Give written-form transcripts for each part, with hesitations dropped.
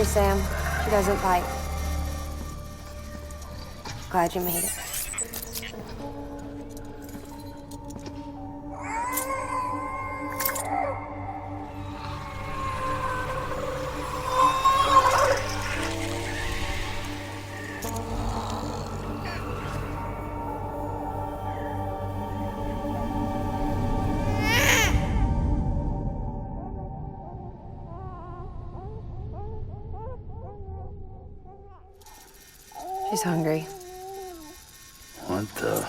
Sam. She doesn't bite. Glad you made it. She's hungry. What the?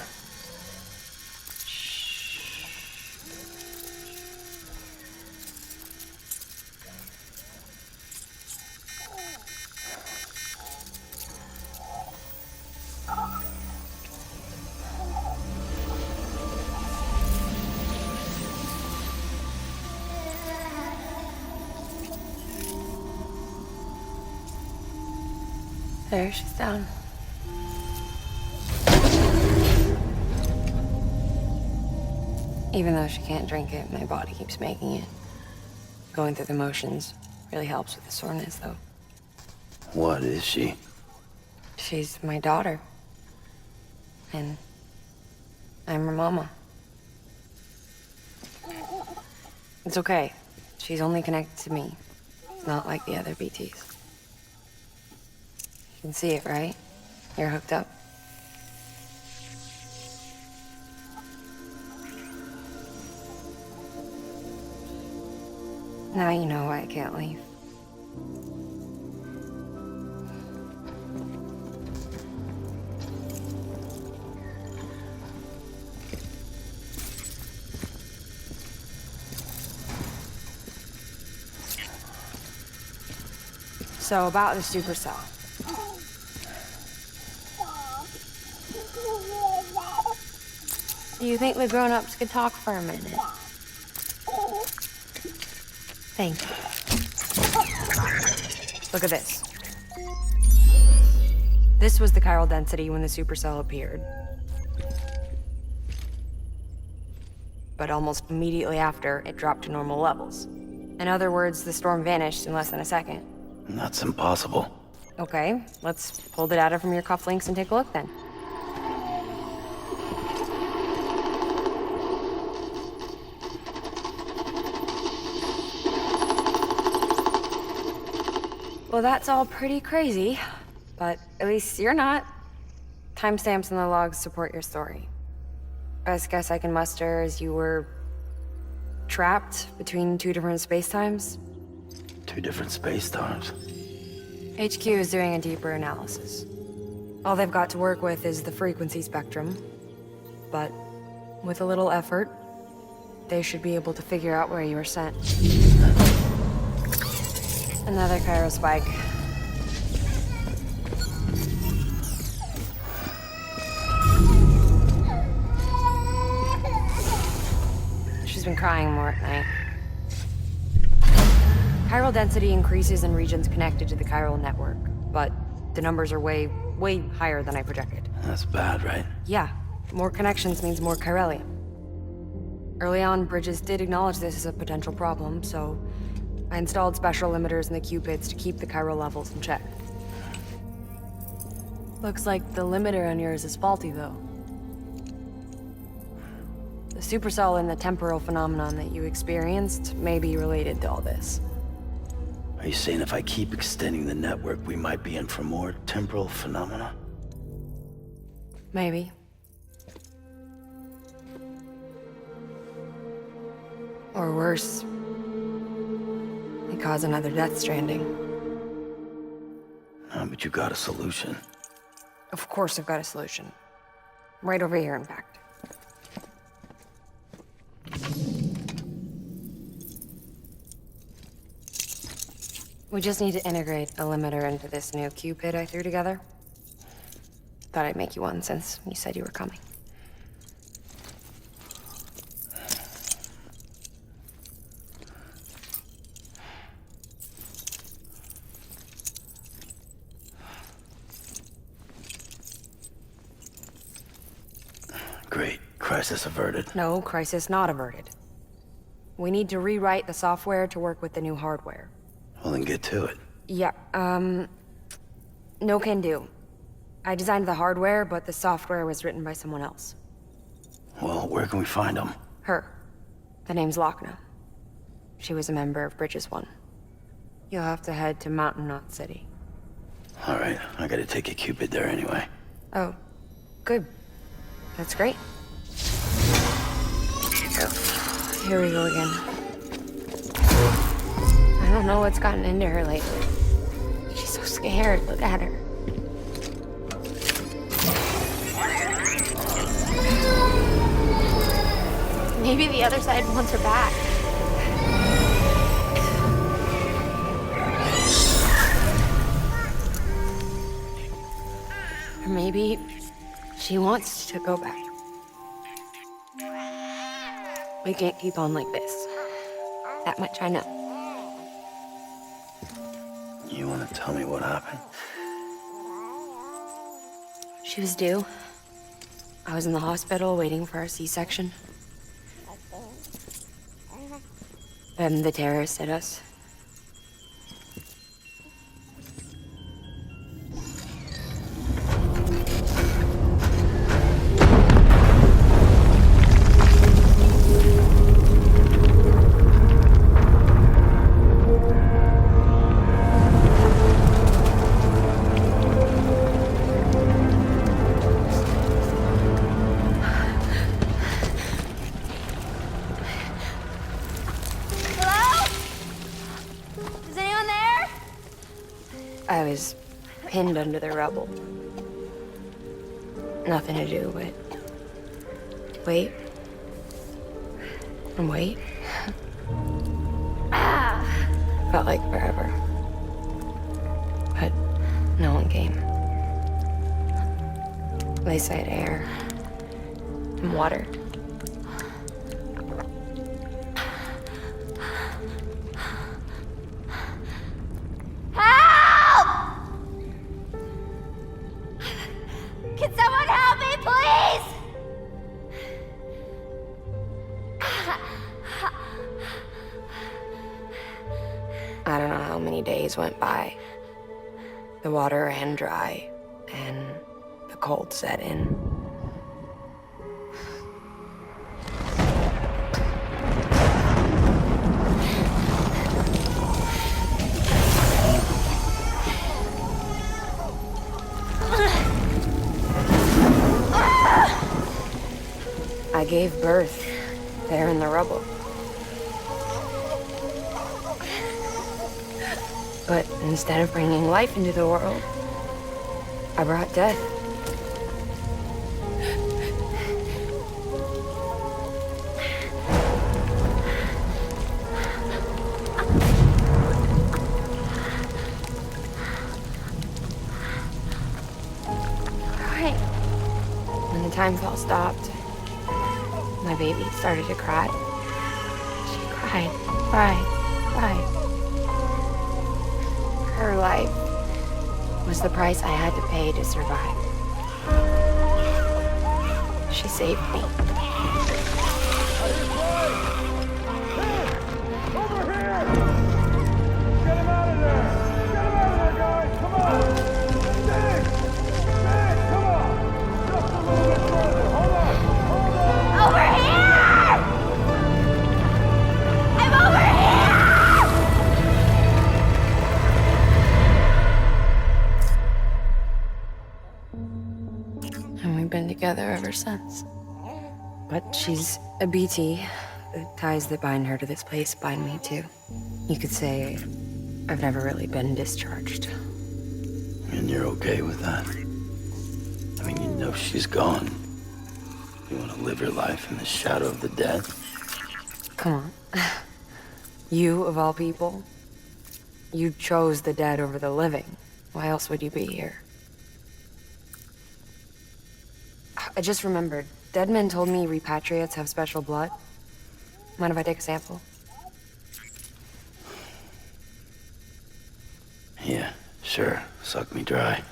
There, she's down. Even though she can't drink it, my body keeps making it. Going through the motions really helps with the soreness, though. What is she? She's my daughter. And I'm her mama. It's okay. She's only connected to me. It's not like the other BTs. You can see it, right? You're hooked up. Now you know why I can't leave. So about the supercell. Do you think the grown-ups could talk for a minute? Thank you. Look at this. This was the chiral density when the supercell appeared. But almost immediately after, it dropped to normal levels. In other words, the storm vanished in less than a second. That's impossible. Okay, let's pull the data from your cufflinks and take a look then. Well, that's all pretty crazy, but at least you're not. Timestamps in the logs support your story. Best guess I can muster is you were trapped between two different spacetimes. Two different space times. HQ is doing a deeper analysis. All they've got to work with is the frequency spectrum, but with a little effort, they should be able to figure out where you were sent. Another Cairo spike. She's been crying more at night. Chiral density increases in regions connected to the chiral network, but the numbers are way higher than I projected. That's bad, right? Yeah, more connections means more chiralium. Early on, Bridges did acknowledge this as a potential problem, so I installed special limiters in the Cupids to keep the chiral levels in check. Looks like the limiter on yours is faulty, though. The supercell and the temporal phenomenon that you experienced may be related to all this. Are you saying if I keep extending the network, we might be in for more temporal phenomena? Maybe. Or worse, they cause another death stranding. But you got a solution. Of course I've got a solution. Right over here, in fact. We just need to integrate a limiter into this new Cupid I threw together. Thought I'd make you one since you said you were coming. Great. Crisis averted. No, crisis not averted. We need to rewrite the software to work with the new hardware. Well, then get to it. Yeah, no can do. I designed the hardware, but the software was written by someone else. Well, where can we find them? Her. The name's Lochna. She was a member of Bridges 1. You'll have to head to Mountain Knot City. All right, I gotta take a Cupid there anyway. Oh, good. That's great. Here we go again. I don't know what's gotten into her lately. She's so scared. Look at her. Maybe the other side wants her back. Or maybe she wants to go back. We can't keep on like this. That much I know. You wanna tell me what happened? She was due. I was in the hospital waiting for a C-section. Then the terrorists hit us. I was pinned under the rubble. Nothing to do but wait and wait. Felt like forever. But no one came. They said air and water. days went by. The water ran dry, and the cold set in. I gave birth there in the rubble. But instead of bringing life into the world, I brought death. Right. When the time fall stopped, my baby started to cry. She cried. Her life was the price I had to pay to survive. She saved me. Over here! Get him out of there! Get him out of there, guys! Come on! Dig! Come on! Just a little bit further. Hold on! Over here! I'm over here! And we've been together ever since. But she's a BT. The ties that bind her to this place bind me too. You could say I've never really been discharged. And you're okay with that? I mean, you know she's gone. You want to live your life in the shadow of the dead? Come on. You, of all people, you chose the dead over the living. Why else would you be here? I just remembered. Dead men told me repatriates have special blood. Mind if I take a sample? Yeah, sure. Suck me dry.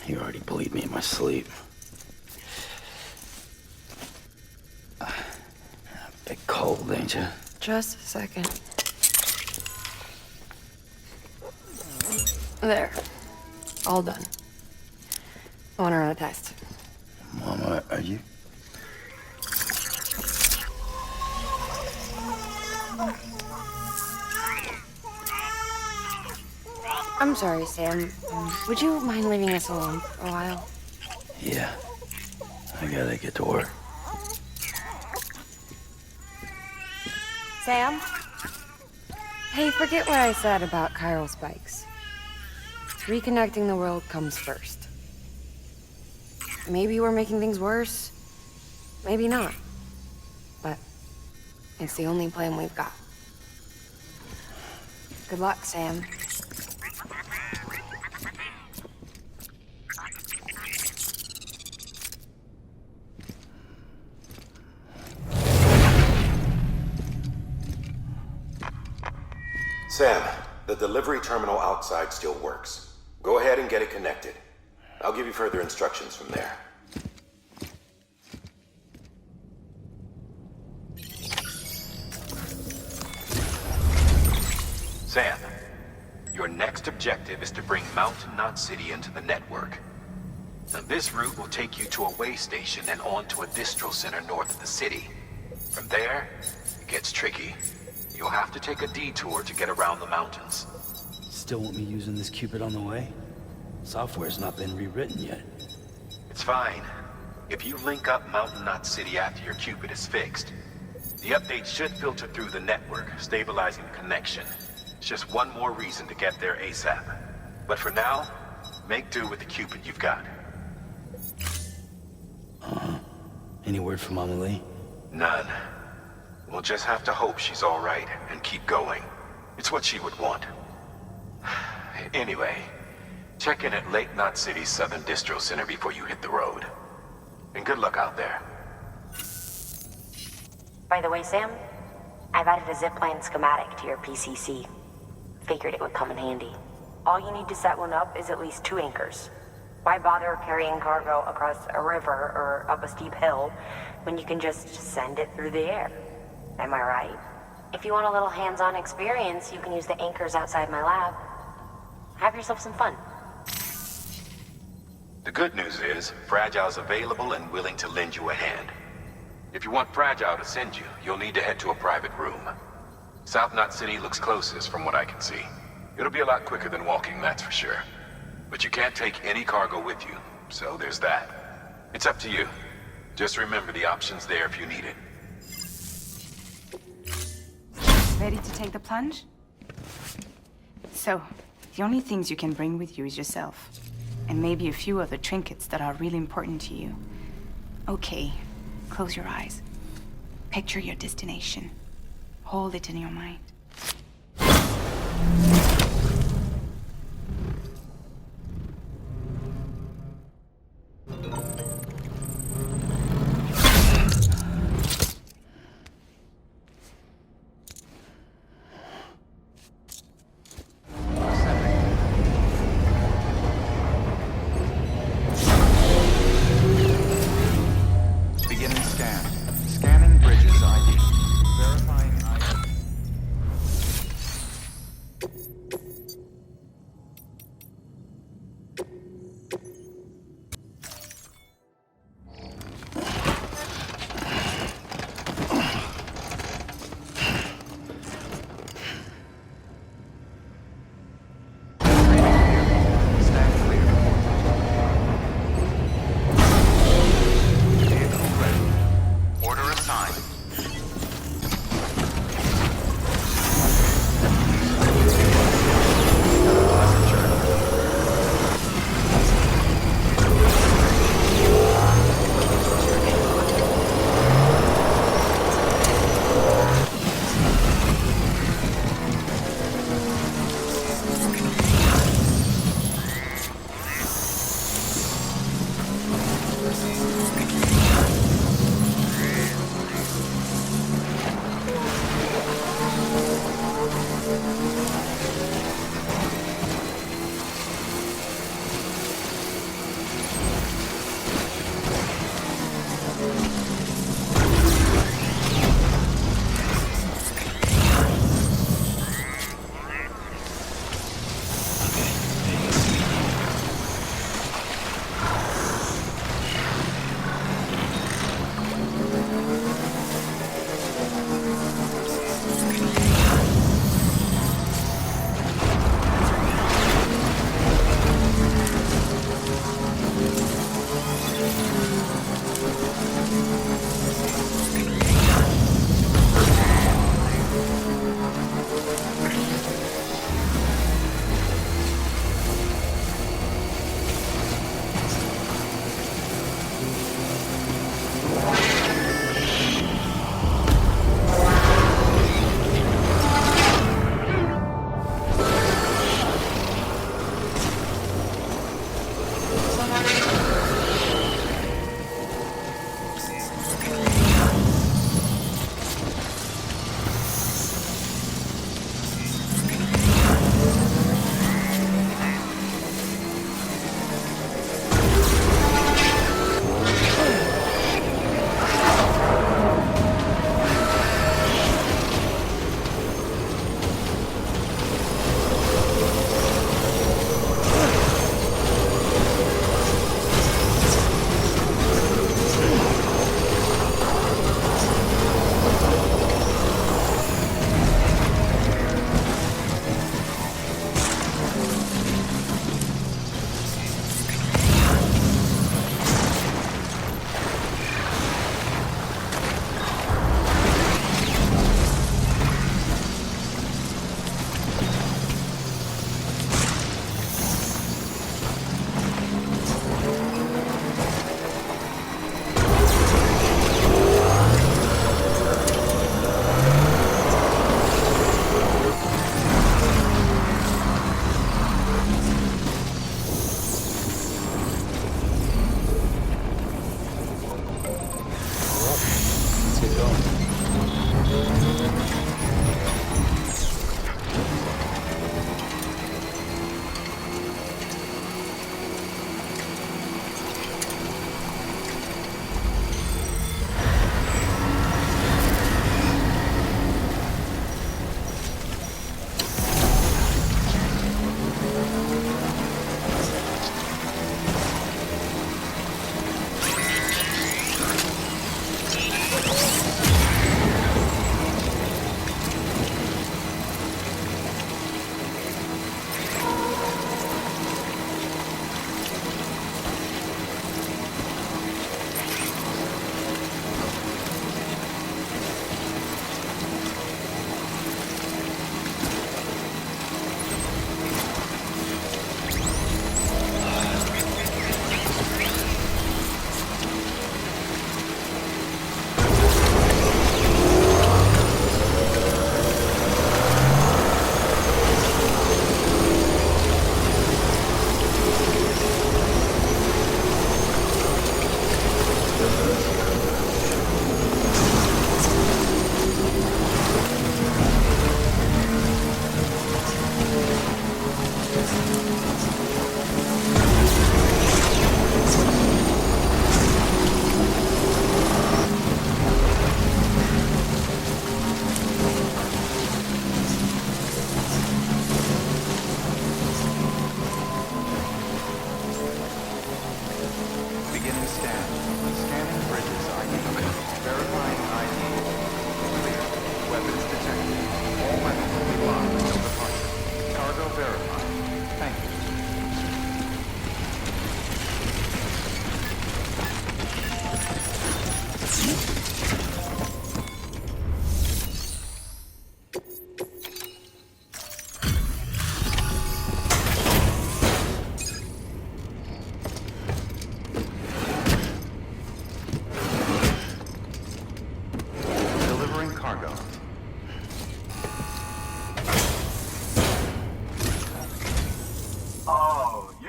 You already bleed me in my sleep. Bit cold, ain't you? Just a second. There. All done. I want to run a test. Mama, are you? I'm sorry, Sam. Would you mind leaving us alone for a while? Yeah. I gotta get to work. Sam? Hey, forget what I said about chiral spikes. Reconnecting the world comes first. Maybe we're making things worse. Maybe not. But it's the only plan we've got. Good luck, Sam. Sam, the delivery terminal outside still works. Go ahead and get it connected. I'll give you further instructions from there. Sam, your next objective is to bring Mountain Knot City into the network. Now, this route will take you to a way station and on to a distro center north of the city. From there, it gets tricky. You'll have to take a detour to get around the mountains. Still want me using this Cupid on the way? Software's not been rewritten yet. It's fine. If you link up Mountain Knot City after your Cupid is fixed, the update should filter through the network, stabilizing the connection. It's just one more reason to get there ASAP. But for now, make do with the Cupid you've got. Any word from Mama Lee? None. We'll just have to hope she's all right and keep going. It's what she would want. Anyway, check in at Lake Knot City's Southern Distro Center before you hit the road. And good luck out there. By the way, Sam, I've added a zipline schematic to your PCC. Figured it would come in handy. All you need to set one up is at least 2 anchors. Why bother carrying cargo across a river or up a steep hill when you can just send it through the air? Am I right? If you want a little hands-on experience, you can use the anchors outside my lab. Have yourself some fun. The good news is, Fragile's available and willing to lend you a hand. If you want Fragile to send you, you'll need to head to a private room. South Knot City looks closest from what I can see. It'll be a lot quicker than walking, that's for sure. But you can't take any cargo with you, so there's that. It's up to you. Just remember the option's there if you need it. Ready to take the plunge? So, the only things you can bring with you is yourself. And maybe a few other trinkets that are really important to you. Okay, close your eyes. Picture your destination. Hold it in your mind.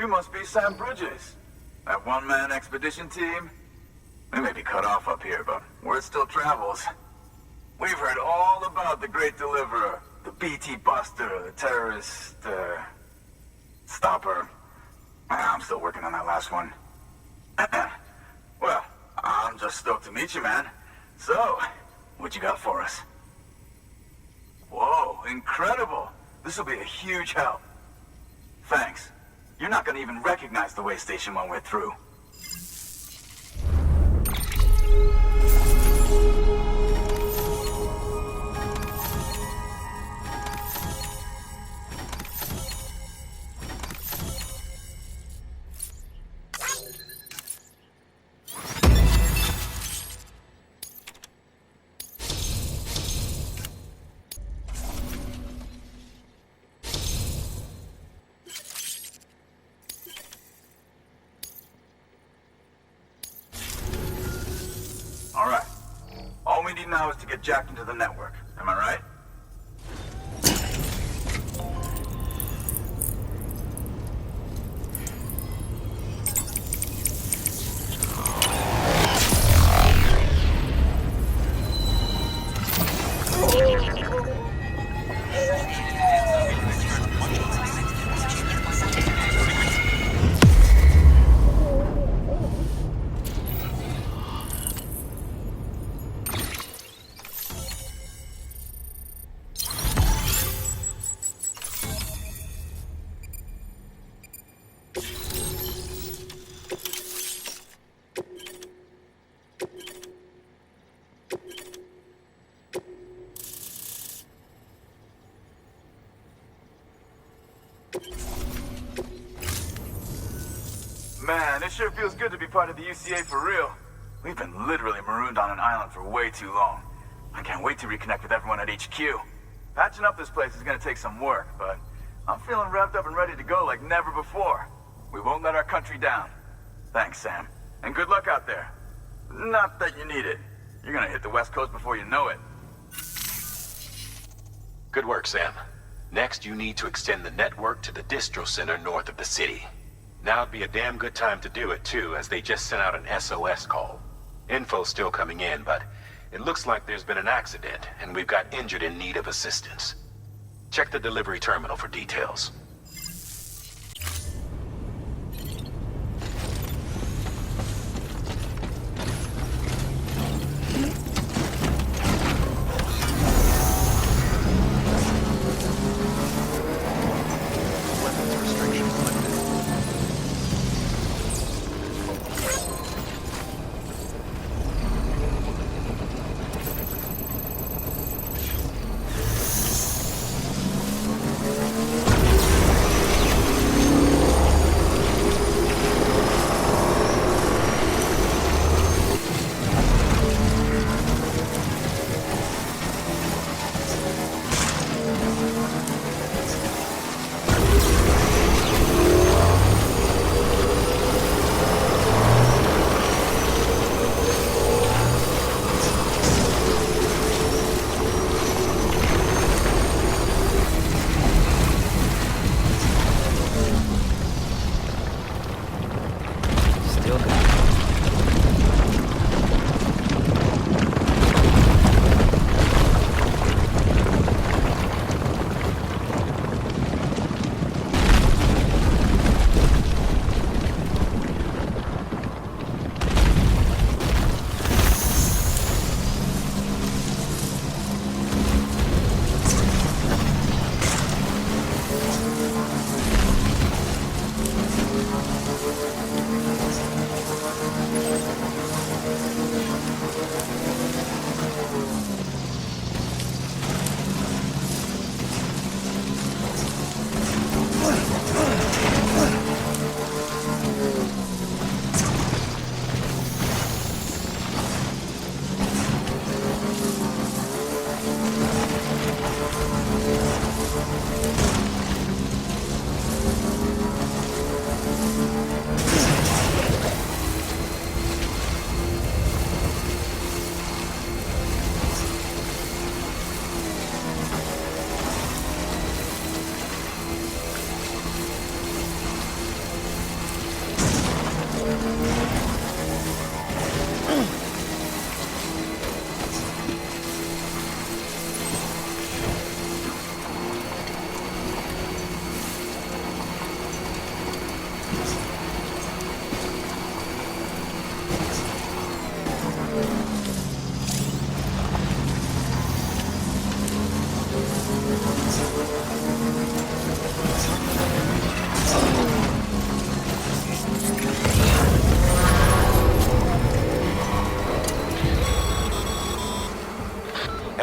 You must be Sam Bridges. That one-man expedition team? We may be cut off up here, but word still travels. We've heard all about the Great Deliverer, the BT Buster, the terrorist, stopper. I'm still working on that last one. Well, I'm just stoked to meet you, man. So, what you got for us? Whoa, incredible. This will be a huge help. Thanks. You're not gonna even recognize the way station when we're through. Now is to get jacked into the network. Am I right? Man, it sure feels good to be part of the UCA for real. We've been literally marooned on an island for way too long. I can't wait to reconnect with everyone at HQ. Patching up this place is gonna take some work, but I'm feeling revved up and ready to go like never before. We won't let our country down. Thanks, Sam. And good luck out there. Not that you need it. You're gonna hit the West Coast before you know it. Good work, Sam. Next, you need to extend the network to the distro center north of the city. Now'd be a damn good time to do it, too, as they just sent out an SOS call. Info's still coming in, but it looks like there's been an accident, and we've got injured in need of assistance. Check the delivery terminal for details.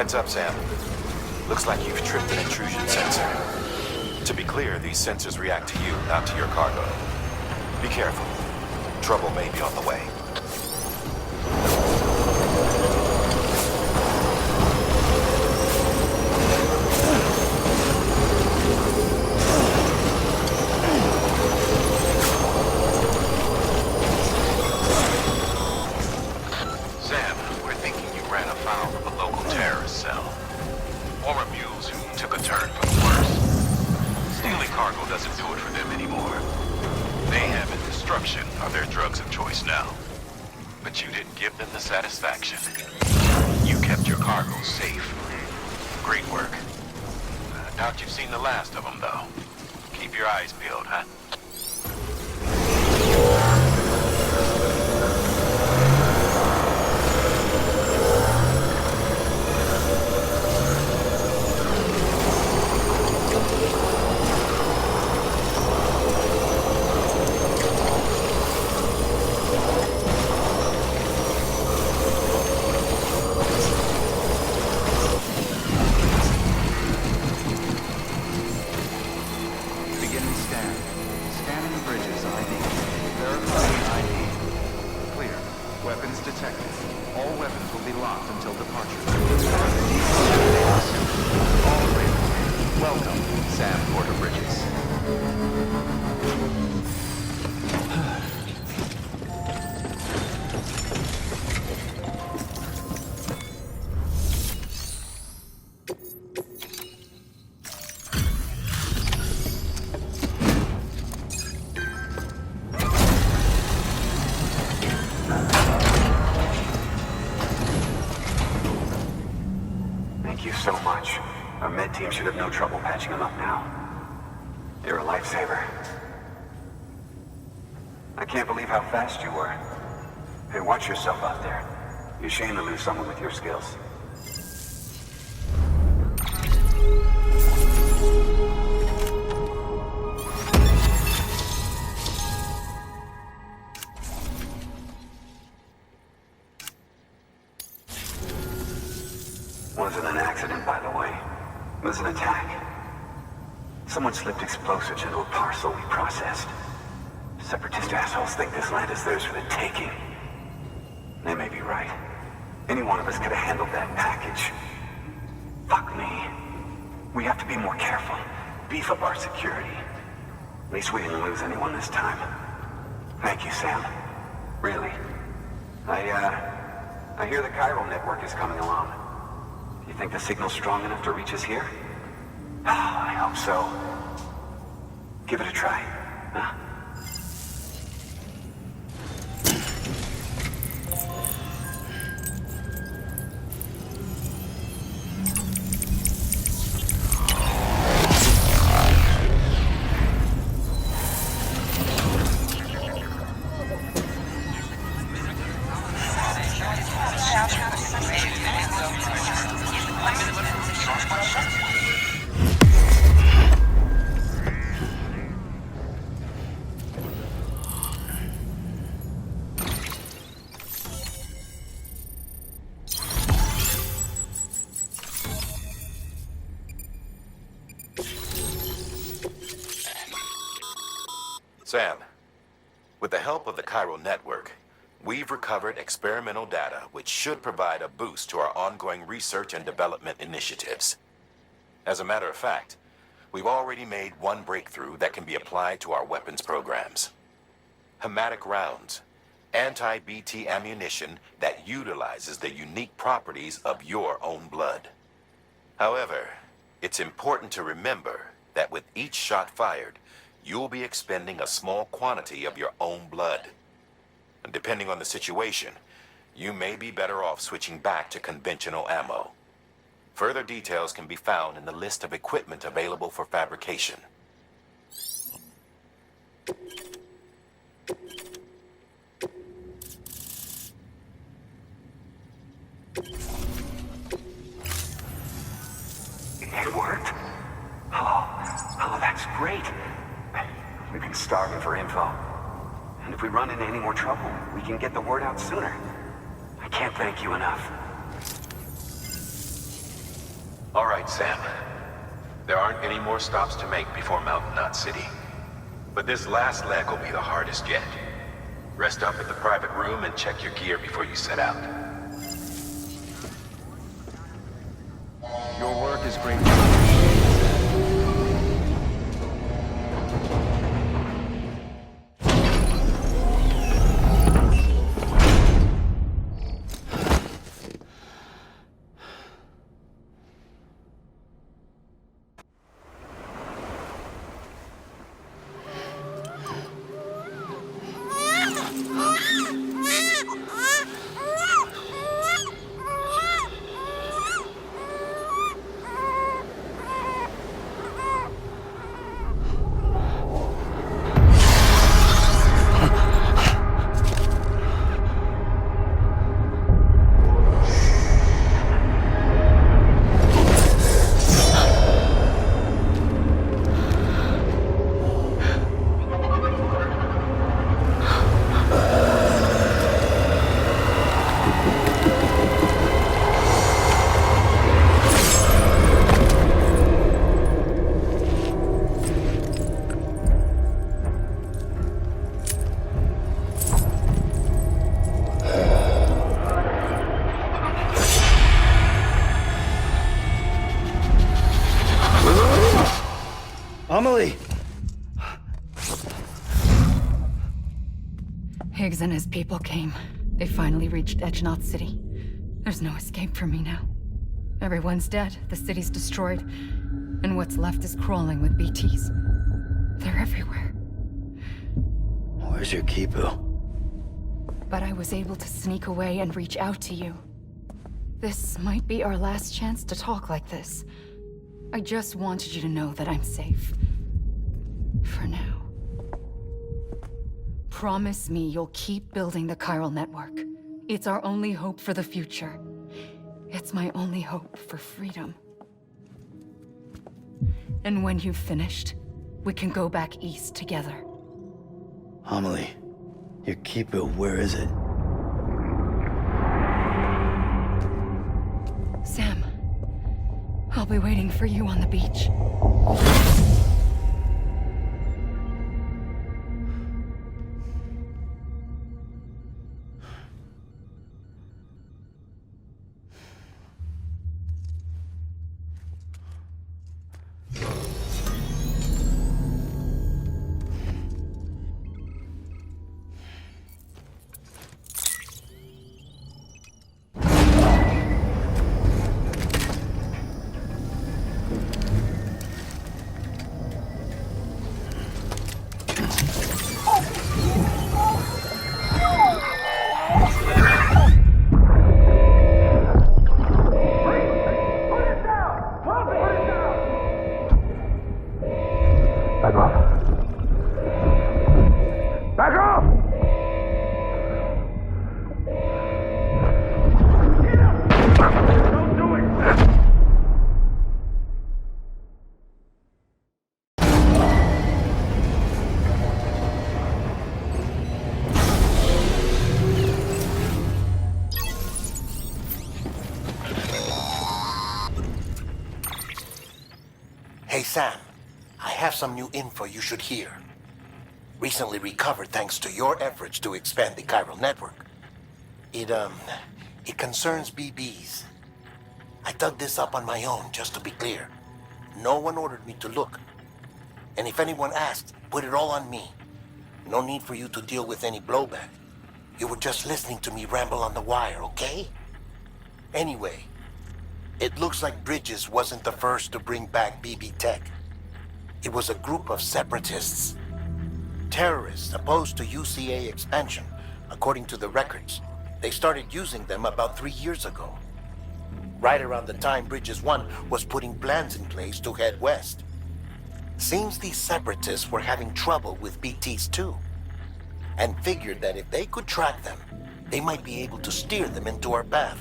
Heads up, Sam. Looks like you've tripped an intrusion sensor. To be clear, these sensors react to you, not to your cargo. Be careful. Trouble may be on the way. Satisfaction. You kept your cargo safe. Great work. Doubt you've seen the last of them, though. Keep your eyes peeled, huh? Team should have no trouble patching him up now. You're a lifesaver. I can't believe how fast you were. Hey, watch yourself out there. You're ashamed to lose someone with your skills. Wasn't an accident, by the way. It was an attack. Someone slipped explosives into a parcel we processed. Separatist assholes think this land is theirs for the taking. They may be right. Any one of us could have handled that package. Fuck me. We have to be more careful. Beef up our security. At least we didn't lose anyone this time. Thank you, Sam. Really. I hear the chiral network is coming along. You think the signal's strong enough to reach us here? Oh, I hope so. Give it a try, huh? Sam, with the help of the chiral network, we've recovered experimental data which should provide a boost to our ongoing research and development initiatives. As a matter of fact, we've already made one breakthrough that can be applied to our weapons programs. Hematic rounds, anti-BT ammunition that utilizes the unique properties of your own blood. However, it's important to remember that with each shot fired, you'll be expending a small quantity of your own blood. And depending on the situation, you may be better off switching back to conventional ammo. Further details can be found in the list of equipment available for fabrication. It worked? Oh, that's great. We've been starving for info. And if we run into any more trouble, we can get the word out sooner. I can't thank you enough. All right, Sam. There aren't any more stops to make before Mountain Knot City. But this last leg will be the hardest yet. Rest up at the private room and check your gear before you set out. Your work is great. Amelie! Higgs and his people came. They finally reached Edge Knot City. There's no escape for me now. Everyone's dead, the city's destroyed, and what's left is crawling with BTs. They're everywhere. Where's your Kipu? But I was able to sneak away and reach out to you. This might be our last chance to talk like this. I just wanted you to know that I'm safe. For now. Promise me you'll keep building the chiral network. It's our only hope for the future. It's my only hope for freedom. And when you've finished, we can go back east together. Amelie, your Kipu, where is it? Sam, I'll be waiting for you on the beach. Hey, Sam. I have some new info you should hear. Recently recovered thanks to your efforts to expand the chiral network. It concerns BBs. I dug this up on my own, just to be clear. No one ordered me to look. And if anyone asked, put it all on me. No need for you to deal with any blowback. You were just listening to me ramble on the wire, okay? Anyway, it looks like Bridges wasn't the first to bring back BB tech. It was a group of separatists. Terrorists opposed to UCA expansion, according to the records. They started using them about 3 years ago. Right around the time Bridges 1 was putting plans in place to head west. Seems these separatists were having trouble with BTs too, and figured that if they could track them, they might be able to steer them into our path.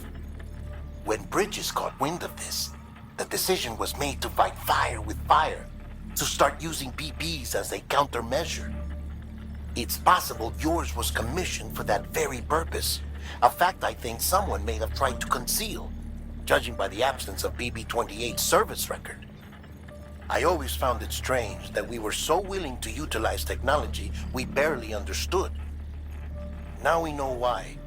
When Bridges caught wind of this, the decision was made to fight fire with fire, to start using BBs as a countermeasure. It's possible yours was commissioned for that very purpose, a fact I think someone may have tried to conceal. judging by the absence of BB-28's service record. I always found it strange that we were so willing to utilize technology we barely understood. Now we know why.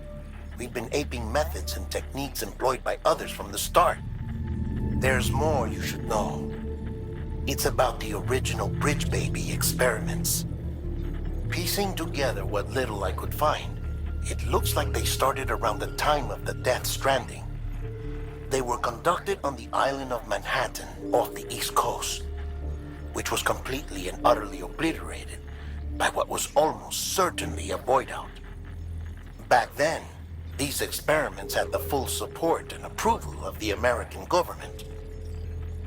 We've been aping methods and techniques employed by others from the start. There's more you should know. It's about the original Bridge Baby experiments. Piecing together what little I could find, it looks like they started around the time of the Death Stranding. They were conducted on the island of Manhattan off the East Coast, which was completely and utterly obliterated by what was almost certainly a void out. Back then, these experiments had the full support and approval of the American government.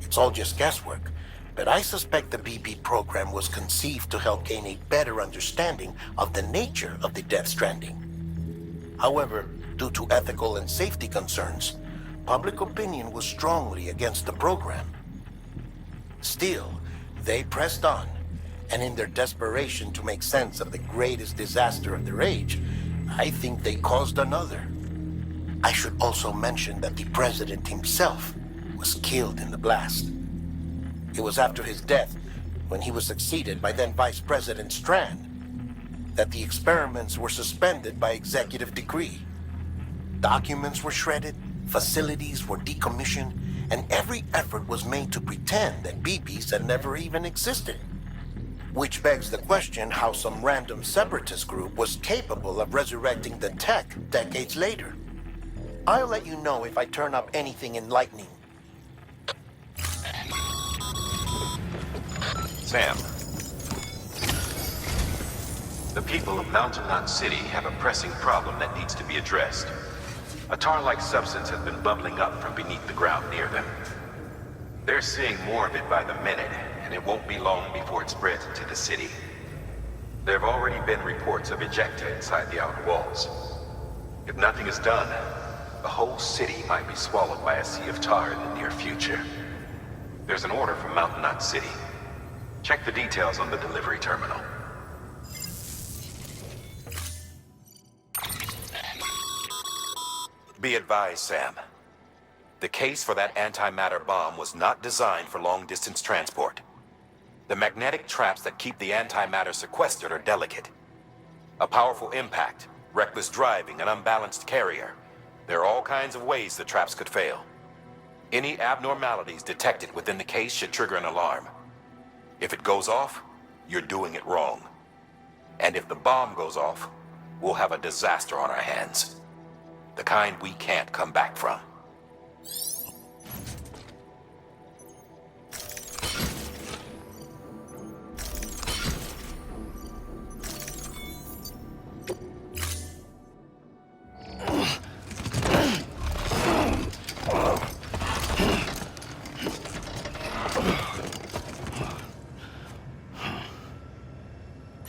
It's all just guesswork, but I suspect the BB program was conceived to help gain a better understanding of the nature of the Death Stranding. However, due to ethical and safety concerns, public opinion was strongly against the program. Still, they pressed on, and in their desperation to make sense of the greatest disaster of their age, I think they caused another. I should also mention that the president himself was killed in the blast. It was after his death, when he was succeeded by then Vice President Strand, that the experiments were suspended by executive decree. Documents were shredded, facilities were decommissioned, and every effort was made to pretend that BBs had never even existed. Which begs the question how some random separatist group was capable of resurrecting the tech decades later. I'll let you know if I turn up anything enlightening. Sam. The people of Mountain Knot City have a pressing problem that needs to be addressed. A tar-like substance has been bubbling up from beneath the ground near them. They're seeing more of it by the minute, and it won't be long before it spreads into the city. There have already been reports of ejecta inside the outer walls. If nothing is done, the whole city might be swallowed by a sea of tar in the near future. There's an order from Mountain Knot City. Check the details on the delivery terminal. Be advised, Sam. The case for that antimatter bomb was not designed for long-distance transport. The magnetic traps that keep the antimatter sequestered are delicate. A powerful impact, reckless driving, an unbalanced carrier. There are all kinds of ways the traps could fail. Any abnormalities detected within the case should trigger an alarm. If it goes off, you're doing it wrong. And if the bomb goes off, we'll have a disaster on our hands. The kind we can't come back from.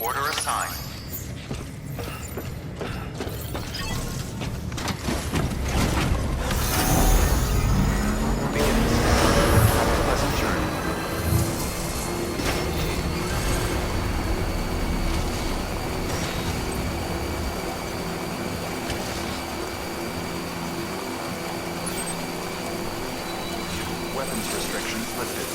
Order assigned. Weapons restrictions lifted.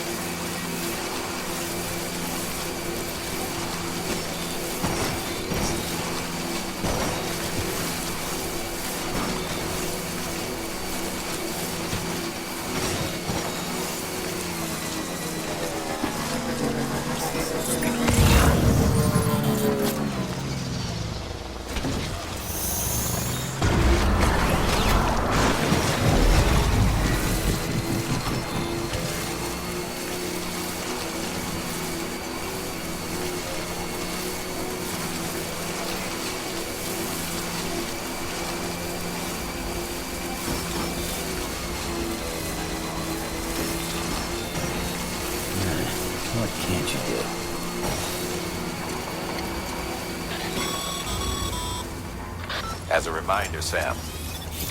What can't you do? As a reminder, Sam,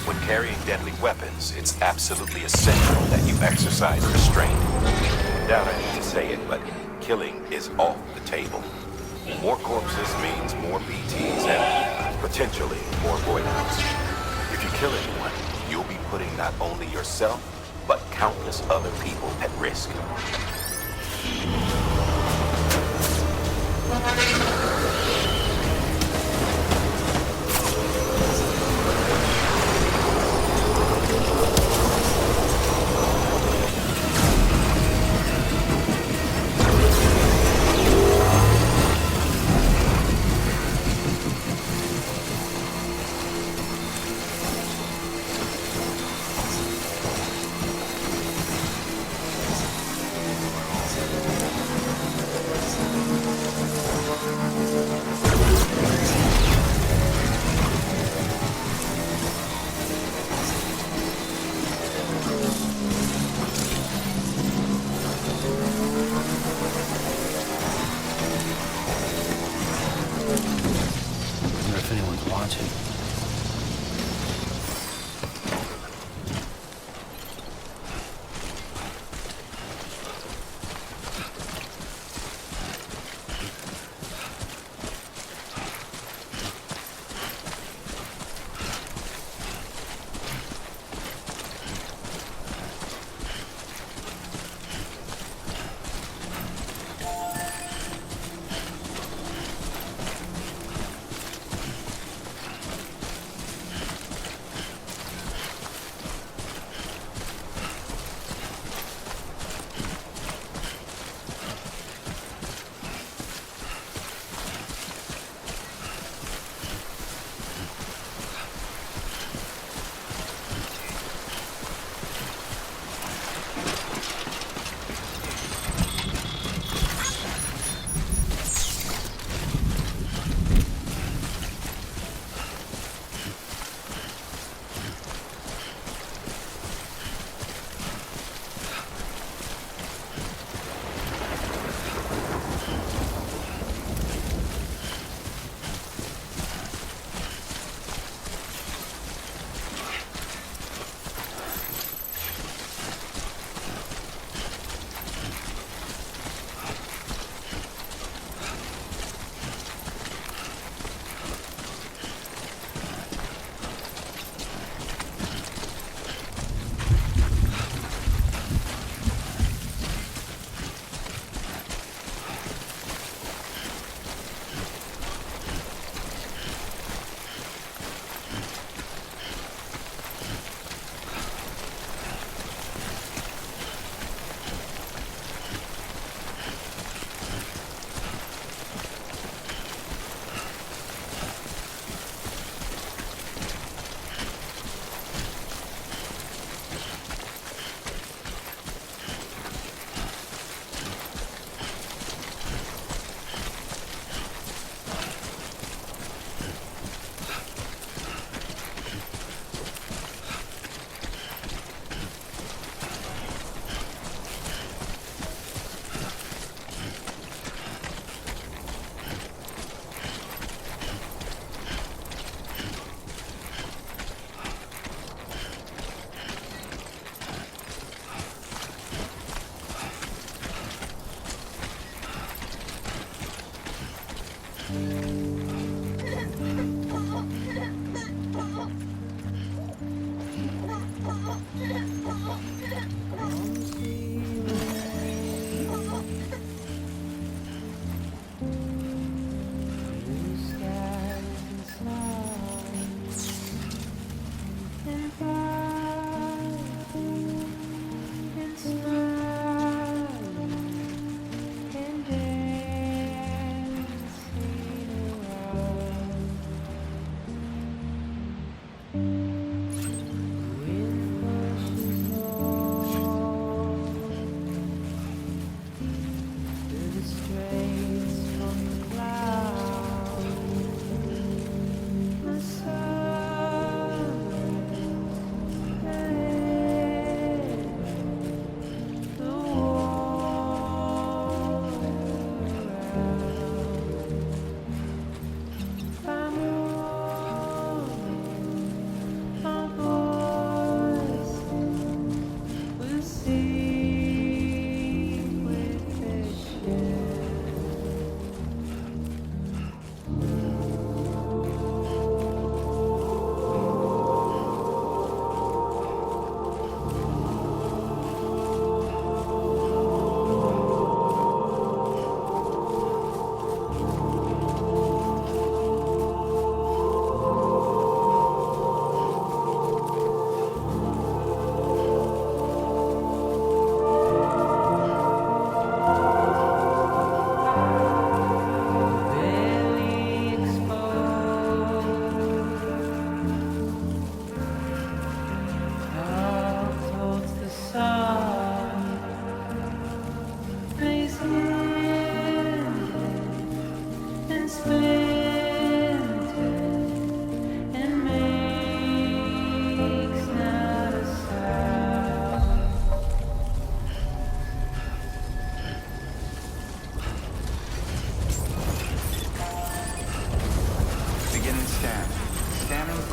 when carrying deadly weapons, it's absolutely essential that you exercise restraint. Doubt I need to say it, but killing is off the table. More corpses means more BTs and potentially more void outs. If you kill anyone, you'll be putting not only yourself, but countless other people at risk.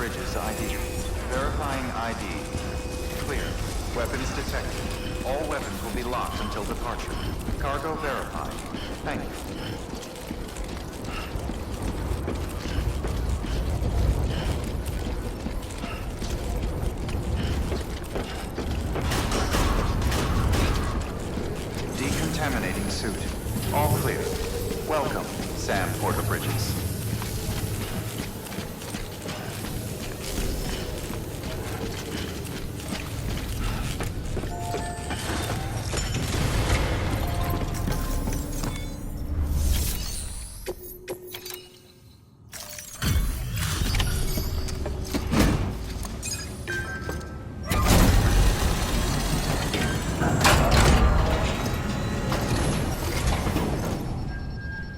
Bridges ID. Verifying ID. Clear. Weapons detected. All weapons will be locked until departure. Cargo verified. Thank you. Decontaminating suit. All clear. Welcome, Sam Porter Bridges.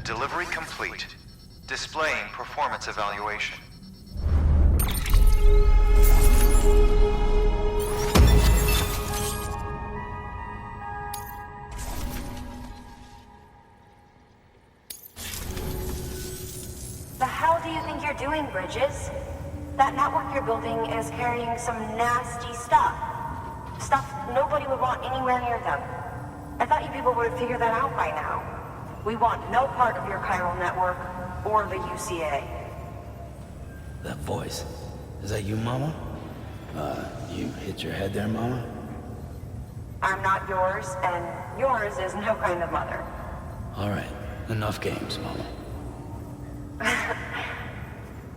Delivery complete. Displaying performance evaluation. The hell do you think you're doing, Bridges? That network you're building is carrying some nasty stuff. Stuff nobody would want anywhere near them. I thought you people would have figured that out by now. We want no part of your chiral network or the UCA. That voice. Is that you, Mama? You hit your head there, Mama? I'm not yours, and yours is no kind of mother. All right. Enough games, Mama.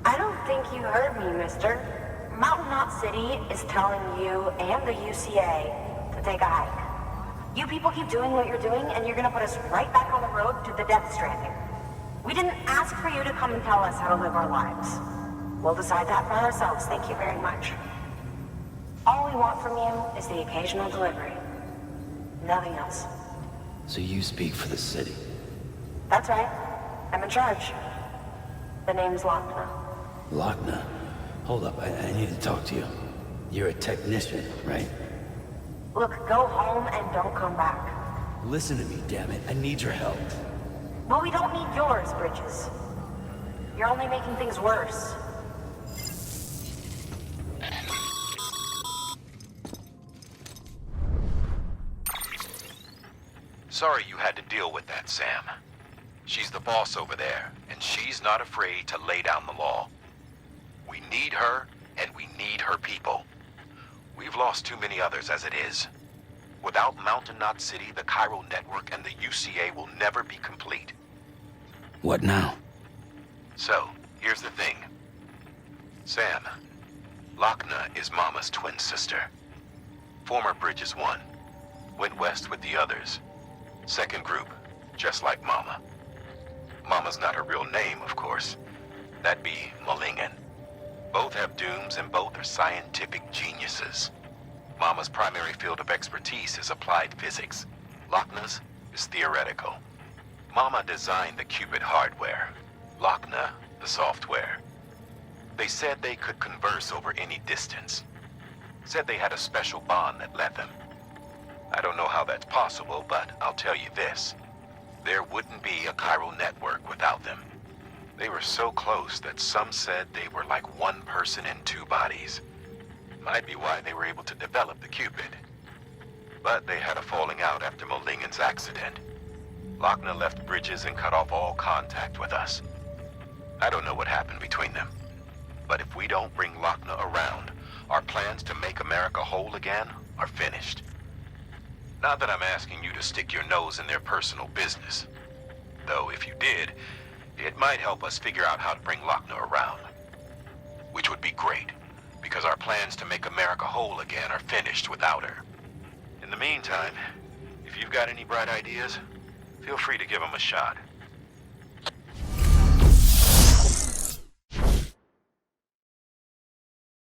I don't think you heard me, mister. Mountain Knot City is telling you and the UCA to take a hike. You people keep doing what you're doing, and you're gonna put us right back on the road to the death stranding. We didn't ask for you to come and tell us how to live our lives. We'll decide that for ourselves, thank you very much. All we want from you is the occasional delivery. Nothing else. So you speak for the city? That's right. I'm in charge. The name's Lochner. Lochner? Hold up, I need to talk to you. You're a technician, right? Look, go home and don't come back. Listen to me, damn it. I need your help. Well, we don't need yours, Bridges. You're only making things worse. Sorry you had to deal with that, Sam. She's the boss over there, and she's not afraid to lay down the law. We need her, and we need her people. We've lost too many others as it is. Without Mountain Knot City, the chiral network and the UCA will never be complete. What now? So, here's the thing. Sam, Lochner is Mama's twin sister. Former Bridges 1. Went west with the others. Second group, just like Mama. Mama's not her real name, of course. That'd be Malingen. Both have dooms and both are scientific geniuses. Mama's primary field of expertise is applied physics. Lochner's is theoretical. Mama designed the Cupid hardware. Lochner, the software. They said they could converse over any distance. Said they had a special bond that led them. I don't know how that's possible, but I'll tell you this. There wouldn't be a chiral network without them. They were so close that some said they were like one person in two bodies. Might be why they were able to develop the Cupid. But they had a falling out after Molingen's accident. Lochner left Bridges and cut off all contact with us. I don't know what happened between them. But if we don't bring Lochner around, our plans to make America whole again are finished. Not that I'm asking you to stick your nose in their personal business. Though if you did, it might help us figure out how to bring Lochner around. Which would be great, because our plans to make America whole again are finished without her. In the meantime, if you've got any bright ideas, feel free to give them a shot.